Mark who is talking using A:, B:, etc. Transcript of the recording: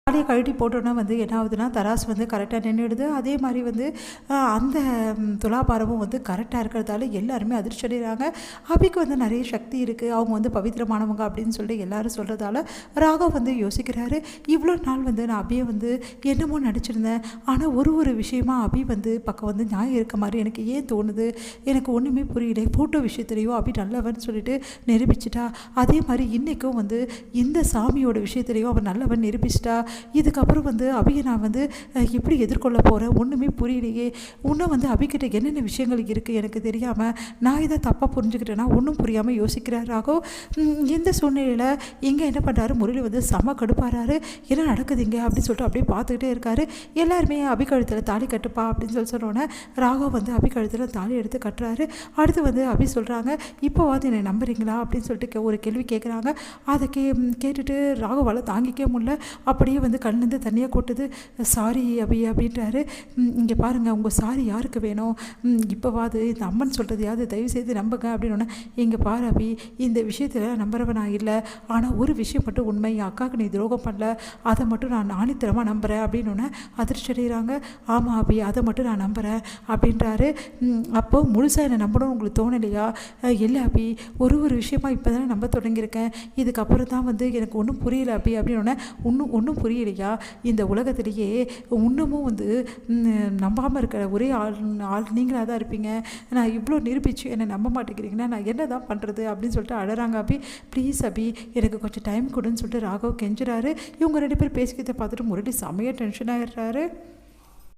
A: தாலியை கழட்டி போட்டோன்னா வந்து என்ன ஆகுதுன்னா தராசு வந்து கரெக்டாக நின்றுடுது. அதே மாதிரி வந்து அந்த துலாபாரமும் வந்து கரெக்டாக இருக்கிறதால எல்லாருமே அதிர்ச்சி அடைகிறாங்க. அபிக்கு வந்து நிறைய சக்தி இருக்குது, அவங்க வந்து பவித்திரமானவங்க அப்படின்னு சொல்லிட்டு எல்லாரும் சொல்கிறதால ராகவ் வந்து யோசிக்கிறாரு. இவ்வளோ நாள் வந்து நான் அபியை வந்து என்னமோ நடிச்சிருந்தேன், ஆனால் ஒரு விஷயமா அபி வந்து பக்கம் வந்து நியாயம் இருக்க மாதிரி எனக்கு ஏன் தோணுது, எனக்கு ஒன்றுமே புரியல. ஃபோட்டோ விஷயத்துலையும் அபி நல்லவன் சொல்லிட்டு நிரூபிச்சிட்டா, அதே மாதிரி இன்றைக்கும் வந்து இந்த சாமியோட விஷயத்துலையும் அவன் நல்லவன் நிரூபிச்சிட்டா. இதுக்கப்புறம் வந்து அபியை நான் வந்து எப்படி எதிர்கொள்ள போகிறேன் ஒன்றுமே புரியலையே. இன்னும் வந்து அபிக்கிட்ட என்னென்ன விஷயங்கள் இருக்குது எனக்கு தெரியாமல் நான் இதை தப்பாக புரிஞ்சுக்கிட்டேன்னா ஒன்றும் புரியாமல் யோசிக்கிறார் ராகவ். இந்த சூழ்நிலையில் இங்கே என்ன பண்ணுறாரு, முரளி வந்து செம கடுப்பாராரு. என்ன நடக்குதுங்க அப்படின்னு சொல்லிட்டு அப்படியே பார்த்துக்கிட்டே இருக்காரு. எல்லாருமே அபி கழுத்தில் தாலி கட்டுப்பா அப்படின்னு சொன்னோன்னே ராகவ் வந்து அபி கழுத்தில் தாலி எடுத்து கட்டுறாரு. அடுத்து வந்து அபி சொல்கிறாங்க, இப்போவாது என்னை நம்புறீங்களா அப்படின்னு சொல்லிட்டு ஒரு கேள்வி கேட்குறாங்க. அதை கேட்டுட்டு ராகவால் தாங்கிக்க முடியல, அப்படியே வந்து கண்ணிலேருந்து தண்ணியாக கொட்டுது. சாரி அபி அப்படின்றாரு. இங்கே பாருங்கள், உங்கள் சாரி யாருக்கு வேணும், இப்போவாது இந்த அம்மன் சொல்கிறதையாவது தயவு செய்து நம்புங்க அப்படின்னோடனே, இங்கே பாரு அபி, இந்த விஷயத்தில் நம்புறவன் நான் இல்லை, ஆனால் ஒரு விஷயம் மட்டும் உண்மை, என் அக்காவுக்கு நீ துரோகம் பண்ணல, அதை மட்டும் நான் ஆணித்தரமாக நம்புகிறேன் அப்படின்னோடனே அதிர்ச்சி அடைகிறாங்க. ஆமாம் அபி, அதை மட்டும் நான் நம்புகிறேன் அப்படின்றாரு. அப்போது முழுசாக என்னை நம்பணும்னு உங்களுக்கு தோணலையா? இல்லை அபி, ஒரு விஷயமா இப்போ தானே நம்ப தொடங்கியிருக்கேன், இதுக்கப்புறம் தான் வந்து எனக்கு ஒன்றும் புரியல அபி அப்படின்னோடனே, ஒன்றும் புரியலையா? இந்த உலகத்திலேயே இன்னமும் வந்து நம்பாமல் இருக்கிற ஒரே ஆள் நீங்களாக தான் இருப்பீங்க. நான் இவ்வளோ நிரூபிச்சு என்னை நம்ப மாட்டேங்கிறீங்கன்னா நான் என்ன தான் பண்ணுறது அப்படின்னு சொல்லிட்டு அழறாங்க அபி. ப்ளீஸ் அபி, எனக்கு கொஞ்சம் டைம் கொடுன்னு சொல்லிட்டு ராகவ் கெஞ்சுறாரு. இவங்க 2 பேர் பேசிக்கிறத பார்த்துட்டு முரளி செமையாக டென்ஷன் ஆகிடுறாரு.